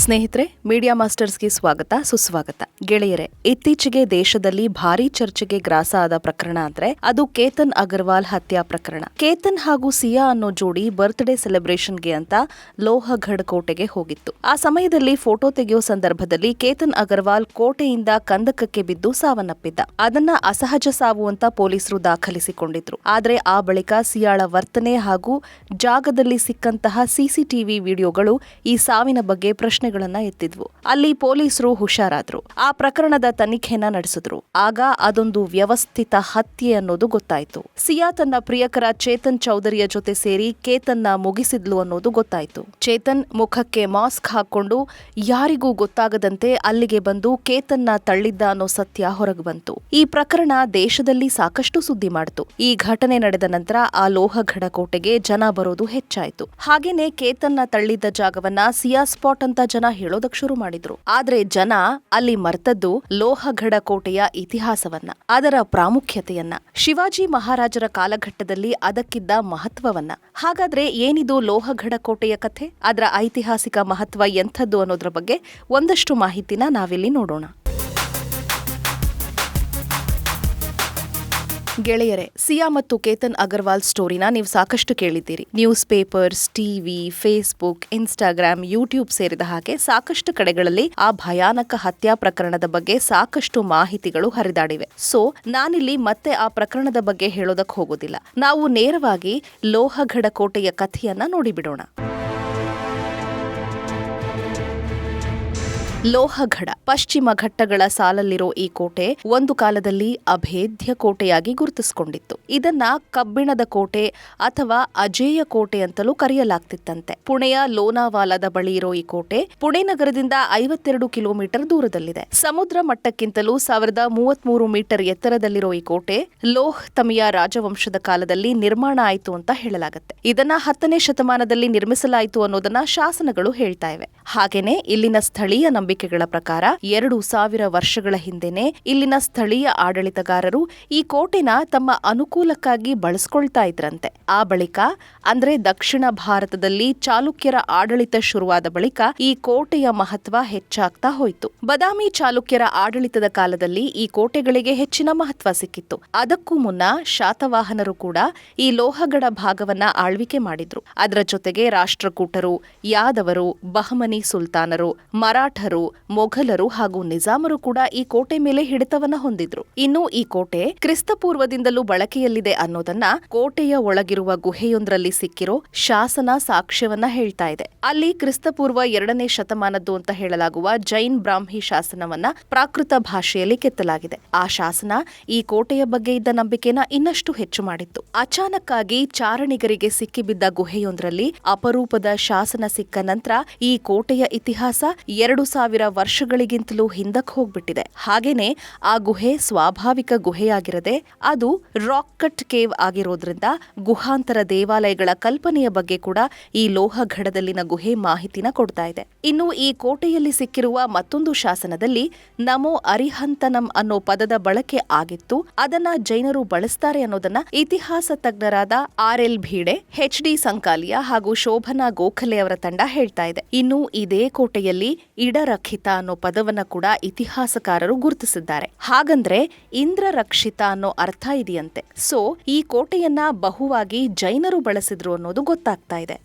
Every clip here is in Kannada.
ಸ್ನೇಹಿತರೆ, ಮೀಡಿಯಾ ಮಾಸ್ಟರ್ಸ್ಗೆ ಸ್ವಾಗತ ಸುಸ್ವಾಗತ. ಗೆಳೆಯರೆ, ಇತ್ತೀಚೆಗೆ ದೇಶದಲ್ಲಿ ಭಾರೀ ಚರ್ಚೆಗೆ ಗ್ರಾಸ ಆದ ಪ್ರಕರಣ ಅಂದ್ರೆ ಅದು ಕೇತನ್ ಅಗರ್ವಾಲ್ ಹತ್ಯಾ ಪ್ರಕರಣ. ಕೇತನ್ ಹಾಗೂ ಸಿಯಾ ಅನ್ನೋ ಜೋಡಿ ಬರ್ತ್ಡೇ ಸೆಲೆಬ್ರೇಷನ್ಗೆ ಅಂತ ಲೋಹಗಢ್ ಕೋಟೆಗೆ ಹೋಗಿತ್ತು. ಆ ಸಮಯದಲ್ಲಿ ಫೋಟೋ ತೆಗೆಯೋ ಸಂದರ್ಭದಲ್ಲಿ ಕೇತನ್ ಅಗರ್ವಾಲ್ ಕೋಟೆಯಿಂದ ಕಂದಕಕ್ಕೆ ಬಿದ್ದು ಸಾವನ್ನಪ್ಪಿದ್ದ. ಅದನ್ನ ಅಸಹಜ ಸಾವು ಅಂತ ಪೊಲೀಸರು ದಾಖಲಿಸಿಕೊಂಡಿದ್ರು. ಆದ್ರೆ ಆ ಬಳಿಕ ಸಿಯಾಳ ವರ್ತನೆ ಹಾಗೂ ಜಾಗದಲ್ಲಿ ಸಿಕ್ಕಂತಹ ಸಿಸಿಟಿವಿ ವಿಡಿಯೋಗಳು ಈ ಸಾವಿನ ಬಗ್ಗೆ ಪ್ರಶ್ನೆಗಳನ್ನ ಎತ್ತಿದ್ವು. ಅಲ್ಲಿ ಪೊಲೀಸರು ಹುಷಾರಾದ್ರು. ಆ ಪ್ರಕರಣದ ತನಿಖೆನ ನಡೆಸಿದ್ರು. ಆಗ ಅದೊಂದು ವ್ಯವಸ್ಥಿತ ಹತ್ಯೆ ಅನ್ನೋದು ಗೊತ್ತಾಯ್ತು. ಸಿಯಾ ತನ್ನ ಪ್ರಿಯಕರ ಚೇತನ್ ಚೌಧರಿಯ ಜೊತೆ ಸೇರಿ ಕೇತನ್ನ ಮುಗಿಸಿದ್ಲು ಅನ್ನೋದು ಗೊತ್ತಾಯ್ತು. ಚೇತನ್ ಮುಖಕ್ಕೆ ಮಾಸ್ಕ್ ಹಾಕೊಂಡು ಯಾರಿಗೂ ಗೊತ್ತಾಗದಂತೆ ಅಲ್ಲಿಗೆ ಬಂದು ಕೇತನ್ನ ತಳ್ಳಿದ್ದ ಅನ್ನೋ ಸತ್ಯ ಹೊರಗೆ ಬಂತು. ಈ ಪ್ರಕರಣ ದೇಶದಲ್ಲಿ ಸಾಕಷ್ಟು ಸುದ್ದಿ ಮಾಡಿತು. ಈ ಘಟನೆ ನಡೆದ ನಂತರ ಆ ಲೋಹಗಢ ಕೋಟೆಗೆ ಜನ ಬರೋದು ಹೆಚ್ಚಾಯ್ತು. ಹಾಗೇನೆ ಕೇತನ್ನ ತಳ್ಳಿದ್ದ ಜಾಗವನ್ನ ಸಿಯಾ ಸ್ಪಾಟ್ ಅಂತ ಜನ ಹೇಳೋದಕ್ ಶುರು ಮಾಡಿದ್ರು. ಆದ್ರೆ ಜನ ಅಲ್ಲಿ ಮರ್ತದ್ದು ಲೋಹಗಢ ಕೋಟೆಯ ಇತಿಹಾಸವನ್ನ, ಅದರ ಪ್ರಾಮುಖ್ಯತೆಯನ್ನ, ಶಿವಾಜಿ ಮಹಾರಾಜರ ಕಾಲಘಟ್ಟದಲ್ಲಿ ಅದಕ್ಕಿದ್ದ ಮಹತ್ವವನ್ನ. ಹಾಗಾದ್ರೆ ಏನಿದು ಲೋಹಗಢ ಕೋಟೆಯ ಕಥೆ, ಅದರ ಐತಿಹಾಸಿಕ ಮಹತ್ವ ಎಂಥದ್ದು ಅನ್ನೋದ್ರ ಬಗ್ಗೆ ಒಂದಷ್ಟು ಮಾಹಿತಿನ ನಾವಿಲ್ಲಿ ನೋಡೋಣ. ಗೆಳೆಯರೆ, ಸಿಯಾ ಮತ್ತು ಕೇತನ್ ಅಗರ್ವಾಲ್ ಸ್ಟೋರಿನ ನೀವು ಸಾಕಷ್ಟು ಕೇಳಿದ್ದೀರಿ. News papers, TV, Facebook, Instagram, YouTube ಸೇರಿದ ಹಾಗೆ ಸಾಕಷ್ಟು ಕಡೆಗಳಲ್ಲಿ ಆ ಭಯಾನಕ ಹತ್ಯಾ ಪ್ರಕರಣದ ಬಗ್ಗೆ ಸಾಕಷ್ಟು ಮಾಹಿತಿಗಳು ಹರಿದಾಡಿವೆ. ಸೊ ನಾನಿಲ್ಲಿ ಮತ್ತೆ ಆ ಪ್ರಕರಣದ ಬಗ್ಗೆ ಹೇಳೋದಕ್ಕೆ ಹೋಗೋದಿಲ್ಲ. ನಾವು ನೇರವಾಗಿ ಲೋಹಗಢ ಕೋಟೆಯ ಕಥೆಯನ್ನ ನೋಡಿಬಿಡೋಣ. ಲೋಹಗಢ ಪಶ್ಚಿಮ ಘಟ್ಟಗಳ ಸಾಲಲ್ಲಿರೋ ಈ ಕೋಟೆ ಒಂದು ಕಾಲದಲ್ಲಿ ಅಭೇದ್ಯ ಕೋಟೆಯಾಗಿ ಗುರುತಿಸಿಕೊಂಡಿತ್ತು. ಇದನ್ನ ಕಬ್ಬಿಣದ ಕೋಟೆ ಅಥವಾ ಅಜೇಯ ಕೋಟೆ ಅಂತಲೂ ಕರೆಯಲಾಗ್ತಿತ್ತಂತೆ. ಪುಣೆಯ ಲೋನಾವಾಲಾದ ಬಳಿ ಇರೋ ಈ ಕೋಟೆ ಪುಣೆ ನಗರದಿಂದ 52 ಕಿಲೋಮೀಟರ್ ದೂರದಲ್ಲಿದೆ. ಸಮುದ್ರ ಮಟ್ಟಕ್ಕಿಂತಲೂ 1033 ಮೀಟರ್ ಎತ್ತರದಲ್ಲಿರೋ ಈ ಕೋಟೆ ಲೋಹ್ ತಮಿಯ ರಾಜವಂಶದ ಕಾಲದಲ್ಲಿ ನಿರ್ಮಾಣ ಆಯಿತು ಅಂತ ಹೇಳಲಾಗುತ್ತೆ. ಇದನ್ನ 10ನೇ ಶತಮಾನದಲ್ಲಿ ನಿರ್ಮಿಸಲಾಯಿತು ಅನ್ನೋದನ್ನ ಶಾಸನಗಳು ಹೇಳ್ತಾ ಇವೆ. ಹಾಗೇನೆ ಇಲ್ಲಿನ ಸ್ಥಳೀಯ ನಂಬಿಕೆಗಳ ಪ್ರಕಾರ 2000 ವರ್ಷಗಳ ಹಿಂದೆನೆ ಇಲ್ಲಿನ ಸ್ಥಳೀಯ ಆಡಳಿತಗಾರರು ಈ ಕೋಟೆನ ತಮ್ಮ ಅನುಕೂಲಕ್ಕಾಗಿ ಬಳಸ್ಕೊಳ್ತಾ ಇದ್ರಂತೆ. ಆ ಬಳಿಕ ಅಂದ್ರೆ ದಕ್ಷಿಣ ಭಾರತದಲ್ಲಿ ಚಾಲುಕ್ಯರ ಆಡಳಿತ ಶುರುವಾದ ಬಳಿಕ ಈ ಕೋಟೆಯ ಮಹತ್ವ ಹೆಚ್ಚಾಗ್ತಾ ಹೋಯಿತು. ಬದಾಮಿ ಚಾಲುಕ್ಯರ ಆಡಳಿತದ ಕಾಲದಲ್ಲಿ ಈ ಕೋಟೆಗಳಿಗೆ ಹೆಚ್ಚಿನ ಮಹತ್ವ ಸಿಕ್ಕಿತ್ತು. ಅದಕ್ಕೂ ಮುನ್ನ ಶಾತವಾಹನರು ಕೂಡ ಈ ಲೋಹಗಢ ಭಾಗವನ್ನ ಆಳ್ವಿಕೆ ಮಾಡಿದ್ರು. ಅದರ ಜೊತೆಗೆ ರಾಷ್ಟ್ರಕೂಟರು, ಯಾದವರು, ಬಹಮನಿ ಸುಲ್ತಾನರು, ಮರಾಠರು, ಮೊಘಲರು ಹಾಗೂ ನಿಜಾಮರು ಕೂಡ ಈ ಕೋಟೆ ಮೇಲೆ ಹಿಡಿತವನ್ನ ಹೊಂದಿದ್ರು. ಇನ್ನು ಈ ಕೋಟೆ ಕ್ರಿಸ್ತಪೂರ್ವದಿಂದಲೂ ಬಳಕೆಯಲ್ಲಿದೆ ಅನ್ನೋದನ್ನ ಕೋಟೆಯ ಒಳಗಿರುವ ಗುಹೆಯೊಂದರಲ್ಲಿ ಸಿಕ್ಕಿರೋ ಶಾಸನ ಸಾಕ್ಷ್ಯವನ್ನ ಹೇಳ್ತಾ ಇದೆ. ಅಲ್ಲಿ ಕ್ರಿಸ್ತಪೂರ್ವ 2ನೇ ಶತಮಾನದ್ದು ಅಂತ ಹೇಳಲಾಗುವ ಜೈನ್ ಬ್ರಾಹ್ಮಿ ಶಾಸನವನ್ನ ಪ್ರಾಕೃತ ಭಾಷೆಯಲ್ಲಿ ಕೆತ್ತಲಾಗಿದೆ. ಆ ಶಾಸನ ಈ ಕೋಟೆಯ ಬಗ್ಗೆ ಇದ್ದ ನಂಬಿಕೆನ ಇನ್ನಷ್ಟು ಹೆಚ್ಚು ಮಾಡಿತ್ತು. ಅಚಾನಕ್ ಆಗಿ ಚಾರಣಿಗರಿಗೆ ಸಿಕ್ಕಿಬಿದ್ದ ಗುಹೆಯೊಂದರಲ್ಲಿ ಅಪರೂಪದ ಶಾಸನ ಸಿಕ್ಕ ನಂತರ ಈ ಕೋಟೆಯ ಇತಿಹಾಸ 2000 ವರ್ಷಗಳಿಗಿಂತಲೂ ಹಿಂದಕ್ಕೆ ಹೋಗ್ಬಿಟ್ಟಿದೆ. ಹಾಗೇನೆ ಆ ಗುಹೆ ಸ್ವಾಭಾವಿಕ ಗುಹೆಯಾಗಿರದೆ ಅದು ರಾಕ್ ಕಟ್ ಕೇವ್ ಆಗಿರೋದ್ರಿಂದ ಗುಹಾಂತರ ದೇವಾಲಯಗಳ ಕಲ್ಪನೆಯ ಬಗ್ಗೆ ಕೂಡ ಈ ಲೋಹಗಢದಲ್ಲಿನ ಗುಹೆ ಮಾಹಿತಿನ ಕೊಡ್ತಾ ಇದೆ. ಇನ್ನು ಈ ಕೋಟೆಯಲ್ಲಿ ಸಿಕ್ಕಿರುವ ಮತ್ತೊಂದು ಶಾಸನದಲ್ಲಿ ನಮೋ ಅರಿಹಂತನಂ ಅನ್ನೋ ಪದದ ಬಳಕೆ ಆಗಿತ್ತು. ಅದನ್ನ ಜೈನರು ಬಳಸ್ತಾರೆ ಅನ್ನೋದನ್ನ ಇತಿಹಾಸ ತಜ್ಞರಾದ RL ಭೀಡೆ, HD ಸಂಕಾಲಿಯಾ ಹಾಗೂ ಶೋಭನಾ ಗೋಖಲೆ ಅವರ ತಂಡ ಹೇಳ್ತಾ ಇದೆ. ಇನ್ನು ಇದೇ ಕೋಟೆಯಲ್ಲಿ ಇಡರಕ್ಷಿತ ಅನ್ನೋ ಪದವನ್ನ ಕೂಡ ಇತಿಹಾಸಕಾರರು ಗುರುತಿಸಿದ್ದಾರೆ. ಹಾಗಂದ್ರೆ ಇಂದ್ರ ರಕ್ಷಿತ ಅನ್ನೋ ಅರ್ಥ ಇದೆಯಂತೆ. ಸೊ ಈ ಕೋಟೆಯನ್ನ ಬಹುವಾಗಿ ಜೈನರು ಬಳಸಿದ್ರು ಅನ್ನೋದು ಗೊತ್ತಾಗ್ತಾ ಇದೆ.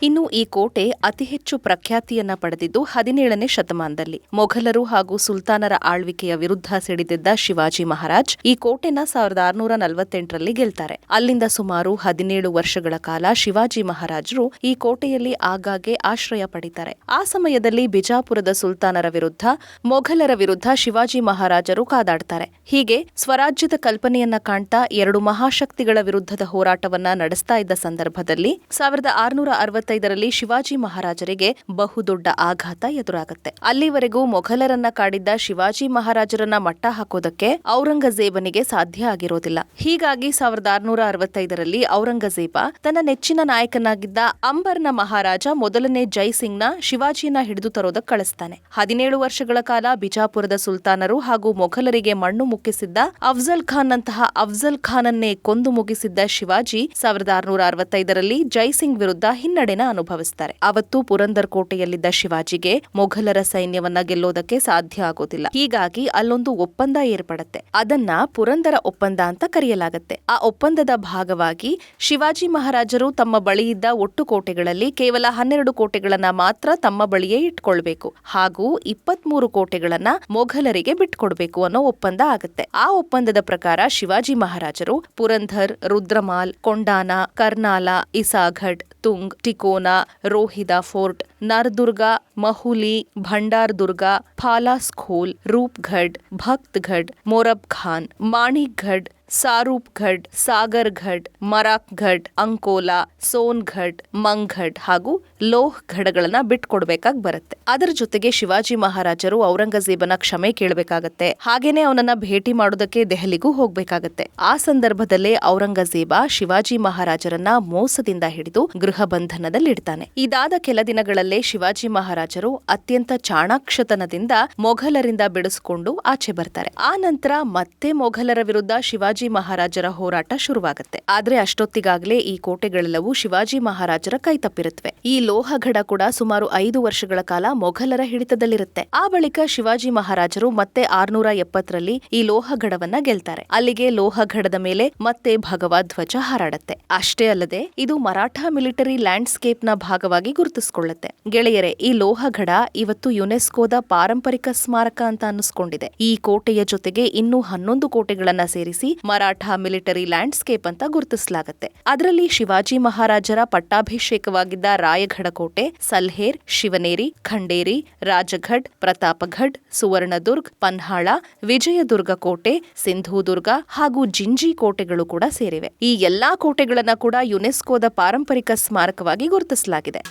ಇನ್ನು ಈ ಕೋಟೆ ಅತಿ ಹೆಚ್ಚು ಪ್ರಖ್ಯಾತಿಯನ್ನ ಪಡೆದಿದ್ದು 17ನೇ ಶತಮಾನದಲ್ಲಿ. ಮೊಘಲರು ಹಾಗೂ ಸುಲ್ತಾನರ ಆಳ್ವಿಕೆಯ ವಿರುದ್ಧ ಸಿಡಿದಿದ್ದ ಶಿವಾಜಿ ಮಹಾರಾಜ್ ಈ ಕೋಟೆನ 1648ರಲ್ಲಿ ಗೆಲ್ತಾರೆ. ಅಲ್ಲಿಂದ ಸುಮಾರು 17 ವರ್ಷಗಳ ಕಾಲ ಶಿವಾಜಿ ಮಹಾರಾಜರು ಈ ಕೋಟೆಯಲ್ಲಿ ಆಗಾಗ್ಗೆ ಆಶ್ರಯ ಪಡಿತಾರೆ. ಆ ಸಮಯದಲ್ಲಿ ಬಿಜಾಪುರದ ಸುಲ್ತಾನರ ವಿರುದ್ಧ, ಮೊಘಲರ ವಿರುದ್ಧ ಶಿವಾಜಿ ಮಹಾರಾಜರು ಕಾದಾಡ್ತಾರೆ. ಹೀಗೆ ಸ್ವರಾಜ್ಯದ ಕಲ್ಪನೆಯನ್ನ ಕಾಣ್ತಾ 2 ಮಹಾಶಕ್ತಿಗಳ ವಿರುದ್ಧದ ಹೋರಾಟವನ್ನ ನಡೆಸ್ತಾ ಇದ್ದ ಸಂದರ್ಭದಲ್ಲಿ 1665ರಲ್ಲಿ ಶಿವಾಜಿ ಮಹಾರಾಜರಿಗೆ ಬಹುದೊಡ್ಡ ಆಘಾತ ಎದುರಾಗುತ್ತೆ. ಅಲ್ಲಿವರೆಗೂ ಮೊಘಲರನ್ನ ಕಾಡಿದ್ದ ಶಿವಾಜಿ ಮಹಾರಾಜರನ್ನ ಮಟ್ಟ ಹಾಕೋದಕ್ಕೆ ಔರಂಗಜೇಬನಿಗೆ ಸಾಧ್ಯ ಆಗಿರೋದಿಲ್ಲ. ಹೀಗಾಗಿ 1665ರಲ್ಲಿ ಔರಂಗಜೇಬ ತನ್ನ ನೆಚ್ಚಿನ ನಾಯಕನಾಗಿದ್ದ ಅಂಬರ್ನ ಮಹಾರಾಜ ಮೊದಲನೇ ಜೈಸಿಂಗ್ನ ಶಿವಾಜಿಯನ್ನ ಹಿಡಿದು ತರೋದಕ್ಕೆ ಕಳಿಸ್ತಾನೆ. 17 ವರ್ಷಗಳ ಕಾಲ ಬಿಜಾಪುರದ ಸುಲ್ತಾನರು ಹಾಗೂ ಮೊಘಲರಿಗೆ ಮಣ್ಣು ಮುಕ್ಕಿಸಿದ್ದ ಅಫ್ಜಲ್ ಖಾನ್ ನಂತಹ ಅಫ್ಜಲ್ ಖಾನನ್ನೇ ಕೊಂದು ಮುಗಿಸಿದ್ದ ಶಿವಾಜಿ 1665ರಲ್ಲಿ ಜೈಸಿಂಗ್ ವಿರುದ್ಧ ಹಿನ್ನಡೆನ ಅನುಭವಿಸ್ತಾರೆ. ಅವತ್ತು ಪುರಂದರ್ ಕೋಟೆಯಲ್ಲಿದ್ದ ಶಿವಾಜಿಗೆ ಮೊಘಲರ ಸೈನ್ಯವನ್ನ ಗೆಲ್ಲೋದಕ್ಕೆ ಸಾಧ್ಯ ಆಗೋದಿಲ್ಲ. ಹೀಗಾಗಿ ಅಲ್ಲೊಂದು ಒಪ್ಪಂದ ಏರ್ಪಡುತ್ತೆ. ಅದನ್ನ ಪುರಂದರ ಒಪ್ಪಂದ ಅಂತ ಕರೆಯಲಾಗುತ್ತೆ. ಆ ಒಪ್ಪಂದದ ಭಾಗವಾಗಿ ಶಿವಾಜಿ ಮಹಾರಾಜರು ತಮ್ಮ ಬಳಿಯಿದ್ದ ಒಟ್ಟು ಕೋಟೆಗಳಲ್ಲಿ ಕೇವಲ 12 ಕೋಟೆಗಳನ್ನ ಮಾತ್ರ ತಮ್ಮ ಬಳಿಯೇ ಇಟ್ಕೊಳ್ಬೇಕು ಹಾಗೂ 23 ಕೋಟೆಗಳನ್ನ ಮೊಘಲರಿಗೆ ಬಿಟ್ಕೊಡ್ಬೇಕು ಅನ್ನೋ ಒಪ್ಪಂದ ಆಗುತ್ತೆ. ಆ ಒಪ್ಪಂದದ ಪ್ರಕಾರ ಶಿವಾಜಿ ಮಹಾರಾಜರು ಪುರಂದರ್, ರುದ್ರಮಾಲ್, ಕೊಂಡಾನ, ಕರ್ನಾಲ, ಇಸಾಘಡ್, ತುಂಗ್, ಟಿಕೋನಾ, ರೋಹಿದಾ ಫೋರ್ಟ್, ನರದುರ್ಗ, ಮಹುಲಿ, ಭಂಡಾರ್ ದುರ್ಗ, ಫಾಲಾಸ್ಖೋಲ್, ರೂಪ್ಗಢ್, ಭಕ್ತ್ಗಢ್, ಮೊರಬ್ ಖಾನ್, ಮಾಣಿಕ್ಗಢ್, ಸಾರೂಪ್ಗಢ್, ಸಾಗರ್ಗಢ್, ಮರಾಕ್ಗಢ್, ಅಂಕೋಲಾ, ಸೋನ್ಗಢ್, ಮಂಗಢ್ ಹಾಗೂ ಲೋಹ್ಗಢಗಳನ್ನ ಬಿಟ್ಕೊಡ್ಬೇಕಾಗಿ ಬರುತ್ತೆ. ಅದರ ಜೊತೆಗೆ ಶಿವಾಜಿ ಮಹಾರಾಜರು ಔರಂಗಜೇಬನ ಕ್ಷಮೆ ಕೇಳಬೇಕಾಗತ್ತೆ. ಹಾಗೇನೆ ಅವನನ್ನ ಭೇಟಿ ಮಾಡೋದಕ್ಕೆ ದೆಹಲಿಗೂ ಹೋಗ್ಬೇಕಾಗತ್ತೆ. ಆ ಸಂದರ್ಭದಲ್ಲೇ ಔರಂಗಜೇಬ ಶಿವಾಜಿ ಮಹಾರಾಜರನ್ನ ಮೋಸದಿಂದ ಹಿಡಿದು ಗೃಹ ಬಂಧನದಲ್ಲಿಡ್ತಾನೆ. ಇದಾದ ಕೆಲ ದಿನಗಳಲ್ಲೇ ಶಿವಾಜಿ ಮಹಾರಾಜರು ಅತ್ಯಂತ ಚಾಣಾಕ್ಷತನದಿಂದ ಮೊಘಲರಿಂದ ಬಿಡಿಸಿಕೊಂಡು ಆಚೆ ಬರ್ತಾರೆ. ಆ ನಂತರ ಮತ್ತೆ ಮೊಘಲರ ವಿರುದ್ಧ ಶಿವಾಜಿ ಮಹಾರಾಜರ ಹೋರಾಟ ಶುರುವಾಗುತ್ತೆ. ಆದ್ರೆ ಅಷ್ಟೊತ್ತಿಗಾಗಲೇ ಈ ಕೋಟೆಗಳೆಲ್ಲವೂ ಶಿವಾಜಿ ಮಹಾರಾಜರ ಕೈ ತಪ್ಪಿರುತ್ತವೆ. ಈ ಲೋಹಗಢ ಕೂಡ ಸುಮಾರು 5 ವರ್ಷಗಳ ಕಾಲ ಮೊಘಲರ ಹಿಡಿತದಲ್ಲಿರುತ್ತೆ. ಆ ಬಳಿಕ ಶಿವಾಜಿ ಮಹಾರಾಜರು ಮತ್ತೆ 670ರಲ್ಲಿ ಈ ಲೋಹಗಢವನ್ನ ಗೆಲ್ತಾರೆ. ಅಲ್ಲಿಗೆ ಲೋಹಗಢದ ಮೇಲೆ ಮತ್ತೆ ಭಗವಾ ಧ್ವಜ ಹಾರಾಡುತ್ತೆ. ಅಷ್ಟೇ ಅಲ್ಲದೆ ಇದು ಮರಾಠ ಮಿಲಿಟರಿ ಲ್ಯಾಂಡ್ಸ್ಕೇಪ್ ನ ಭಾಗವಾಗಿ ಗುರುತಿಸಿಕೊಳ್ಳುತ್ತೆ. ಗೆಳೆಯರೆ, ಈ ಲೋಹಗಢ ಇವತ್ತು ಯುನೆಸ್ಕೋದ ಪಾರಂಪರಿಕ ಸ್ಮಾರಕ ಅಂತ ಅನ್ನಿಸ್ಕೊಂಡಿದೆ. ಈ ಕೋಟೆಯ ಜೊತೆಗೆ ಇನ್ನೂ 11 ಕೋಟೆಗಳನ್ನ ಸೇರಿಸಿ ಮರಾಠ ಮಿಲಿಟರಿ ಲ್ಯಾಂಡ್ಸ್ಕೇಪ್ ಅಂತ ಗುರುತಿಸಲಾಗುತ್ತೆ. ಅದರಲ್ಲಿ ಶಿವಾಜಿ ಮಹಾರಾಜರ ಪಟ್ಟಾಭಿಷೇಕವಾಗಿದ್ದ ರಾಯಗಢ ಕೋಟೆ, ಸಲ್ಹೇರ್, ಶಿವನೇರಿ, ಖಂಡೇರಿ, ರಾಜಗಢ್, ಪ್ರತಾಪಗಢ್, ಸುವರ್ಣದುರ್ಗ್, ಪನ್ಹಾಳ, ವಿಜಯದುರ್ಗ ಕೋಟೆ, ಸಿಂಧೂದುರ್ಗ ಹಾಗೂ ಜಿಂಜಿ ಕೋಟೆಗಳು ಕೂಡ ಸೇರಿವೆ. ಈ ಎಲ್ಲಾ ಕೋಟೆಗಳನ್ನ ಕೂಡ ಯುನೆಸ್ಕೋದ ಪಾರಂಪರಿಕ ಸ್ಮಾರಕವಾಗಿ ಗುರುತಿಸಲಾಗಿದೆ.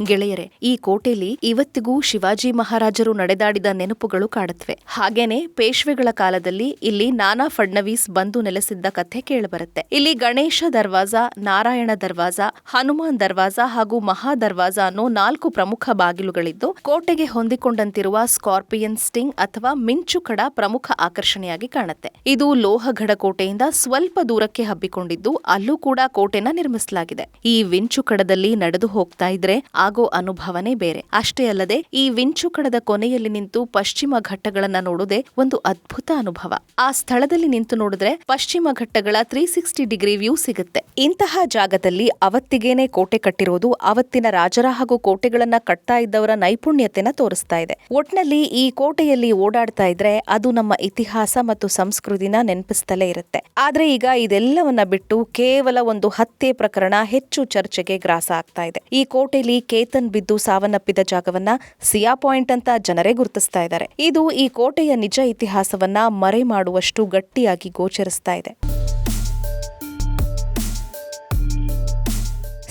ಗೆಳೆಯರೆ, ಈ ಕೋಟೆಯಲ್ಲಿ ಇವತ್ತಿಗೂ ಶಿವಾಜಿ ಮಹಾರಾಜರು ನಡೆದಾಡಿದ ನೆನಪುಗಳು ಕಾಡುತ್ತವೆ. ಹಾಗೇನೆ ಪೇಶ್ವೆಗಳ ಕಾಲದಲ್ಲಿ ಇಲ್ಲಿ ನಾನಾ ಫಡ್ನವೀಸ್ ಬಂದು ನೆಲೆಸಿದ್ದ ಕಥೆ ಕೇಳಿಬರುತ್ತೆ. ಇಲ್ಲಿ ಗಣೇಶ ದರ್ವಾಜ, ನಾರಾಯಣ ದರ್ವಾಜ, ಹನುಮಾನ್ ದರ್ವಾಜ ಹಾಗೂ ಮಹಾ ದರ್ವಾಜ ಅನ್ನೋ 4 ಪ್ರಮುಖ ಬಾಗಿಲುಗಳಿದ್ದು ಕೋಟೆಗೆ ಹೊಂದಿಕೊಂಡಂತಿರುವ ಸ್ಕಾರ್ಪಿಯನ್ ಸ್ಟಿಂಗ್ ಅಥವಾ ಮಿಂಚುಕಡ ಪ್ರಮುಖ ಆಕರ್ಷಣೆಯಾಗಿ ಕಾಣುತ್ತೆ. ಇದು ಲೋಹಗಢ ಕೋಟೆಯಿಂದ ಸ್ವಲ್ಪ ದೂರಕ್ಕೆ ಹಬ್ಬಿಕೊಂಡಿದ್ದು ಅಲ್ಲೂ ಕೂಡ ಕೋಟೆನ ನಿರ್ಮಿಸಲಾಗಿದೆ. ಈ ವಿಂಚುಕಡದಲ್ಲಿ ನಡೆದು ಹೋಗ್ತಾ ಇದ್ರೆ ಆಗೋ ಅನುಭವನೇ ಬೇರೆ. ಅಷ್ಟೇ ಅಲ್ಲದೆ ಈ ವಿಂಚುಕಡದ ಕೊನೆಯಲ್ಲಿ ನಿಂತು ಪಶ್ಚಿಮ ಘಟ್ಟಗಳನ್ನ ನೋಡೋದೇ ಒಂದು ಅದ್ಭುತ ಅನುಭವ. ಆ ಸ್ಥಳದಲ್ಲಿ ನಿಂತು ನೋಡಿದ್ರೆ ಪಶ್ಚಿಮ ಘಟ್ಟಗಳ 360 ಡಿಗ್ರಿ ವ್ಯೂ ಸಿಗುತ್ತೆ. ಇಂತಹ ಜಾಗದಲ್ಲಿ ಅವತ್ತಿಗೇನೆ ಕೋಟೆ ಕಟ್ಟಿರೋದು ಅವತ್ತಿನ ರಾಜರ ಹಾಗೂ ಕೋಟೆಗಳನ್ನ ಕಟ್ತಾ ಇದ್ದವರ ನೈಪುಣ್ಯತೆನ ತೋರಿಸ್ತಾ ಇದೆ. ಒಟ್ನಲ್ಲಿ ಈ ಕೋಟೆಯಲ್ಲಿ ಓಡಾಡ್ತಾ ಇದ್ರೆ ಅದು ನಮ್ಮ ಇತಿಹಾಸ ಮತ್ತು ಸಂಸ್ಕೃತಿನ ನೆನಪಿಸ್ತಲೇ ಇರುತ್ತೆ. ಆದ್ರೆ ಈಗ ಇದೆಲ್ಲವನ್ನ ಬಿಟ್ಟು ಕೇವಲ ಒಂದು ಹತ್ಯೆ ಪ್ರಕರಣ ಹೆಚ್ಚು ಚರ್ಚೆಗೆ ಗ್ರಾಸ ಆಗ್ತಾ ಇದೆ. ಈ ಕೋಟೆಯಲ್ಲಿ ಕೇತನ್ ಬಿದ್ದು ಸಾವನ್ನಪ್ಪಿದ ಜಾಗವನ್ನ ಸಿಯಾ ಪಾಯಿಂಟ್ ಅಂತ ಜನರೇ ಗುರುತಿಸ್ತಾ ಇದ್ದಾರೆ. ಇದು ಈ ಕೋಟೆಯ ನಿಜ ಇತಿಹಾಸವನ್ನ ಮರೆ ಮಾಡುವಷ್ಟು ಗಟ್ಟಿಯಾಗಿ ಗೋಚರಿಸ್ತಾ ಇದೆ.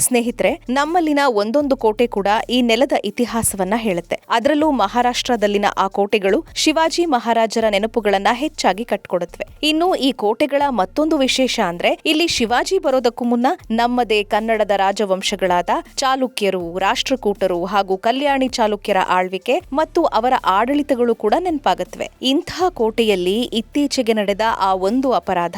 ಸ್ನೇಹಿತರೆ, ನಮ್ಮಲ್ಲಿನ ಒಂದೊಂದು ಕೋಟೆ ಕೂಡ ಈ ನೆಲದ ಇತಿಹಾಸವನ್ನ ಹೇಳುತ್ತೆ. ಅದರಲ್ಲೂ ಮಹಾರಾಷ್ಟ್ರದಲ್ಲಿನ ಆ ಕೋಟೆಗಳು ಶಿವಾಜಿ ಮಹಾರಾಜರ ನೆನಪುಗಳನ್ನ ಹೆಚ್ಚಾಗಿ ಕಟ್ಕೊಡುತ್ತವೆ. ಇನ್ನು ಈ ಕೋಟೆಗಳ ಮತ್ತೊಂದು ವಿಶೇಷ ಅಂದ್ರೆ ಇಲ್ಲಿ ಶಿವಾಜಿ ಬರೋದಕ್ಕೂ ಮುನ್ನ ನಮ್ಮದೇ ಕನ್ನಡದ ರಾಜವಂಶಗಳಾದ ಚಾಲುಕ್ಯರು, ರಾಷ್ಟ್ರಕೂಟರು ಹಾಗೂ ಕಲ್ಯಾಣಿ ಚಾಲುಕ್ಯರ ಆಳ್ವಿಕೆ ಮತ್ತು ಅವರ ಆಡಳಿತಗಳು ಕೂಡ ನೆನಪಾಗುತ್ತವೆ. ಇಂಥ ಕೋಟೆಯಲ್ಲಿ ಇತ್ತೀಚೆಗೆ ನಡೆದ ಆ ಒಂದು ಅಪರಾಧ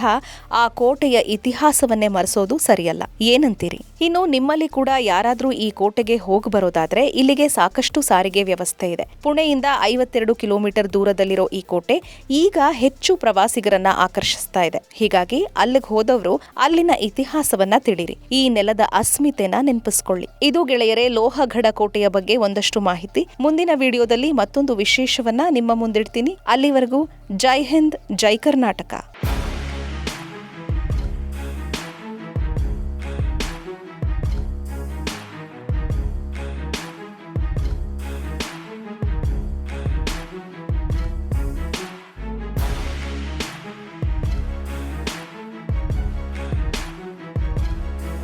ಆ ಕೋಟೆಯ ಇತಿಹಾಸವನ್ನೇ ಮರೆಸೋದು ಸರಿಯಲ್ಲ. ಏನಂತೀರಿ? ಇನ್ನು ನಿಮ್ಮಲ್ಲಿ ಕೂಡ ಯಾರಾದ್ರೂ ಈ ಕೋಟೆಗೆ ಹೋಗಿ ಬರೋದಾದ್ರೆ ಇಲ್ಲಿಗೆ ಸಾಕಷ್ಟು ಸಾರಿಗೆ ವ್ಯವಸ್ಥೆ ಇದೆ. ಪುಣೆಯಿಂದ 52 ಕಿಲೋಮೀಟರ್ ದೂರದಲ್ಲಿರೋ ಈ ಕೋಟೆ ಈಗ ಹೆಚ್ಚು ಪ್ರವಾಸಿಗರನ್ನ ಆಕರ್ಷಿಸ್ತಾ ಇದೆ. ಹೀಗಾಗಿ ಅಲ್ಲಿಗೆ ಹೋದವರು ಅಲ್ಲಿನ ಇತಿಹಾಸವನ್ನ ತಿಳಿರಿ, ಈ ನೆಲದ ಅಸ್ಮಿತೆನ ನೆನಪಿಸ್ಕೊಳ್ಳಿ. ಇದು ಗೆಳೆಯರೇ ಲೋಹಗಢ ಕೋಟೆಯ ಬಗ್ಗೆ ಒಂದಷ್ಟು ಮಾಹಿತಿ. ಮುಂದಿನ ವಿಡಿಯೋದಲ್ಲಿ ಮತ್ತೊಂದು ವಿಶೇಷವನ್ನ ನಿಮ್ಮ ಮುಂದಿಡ್ತೀನಿ. ಅಲ್ಲಿವರೆಗೂ ಜೈ ಹಿಂದ್, ಜೈ ಕರ್ನಾಟಕ.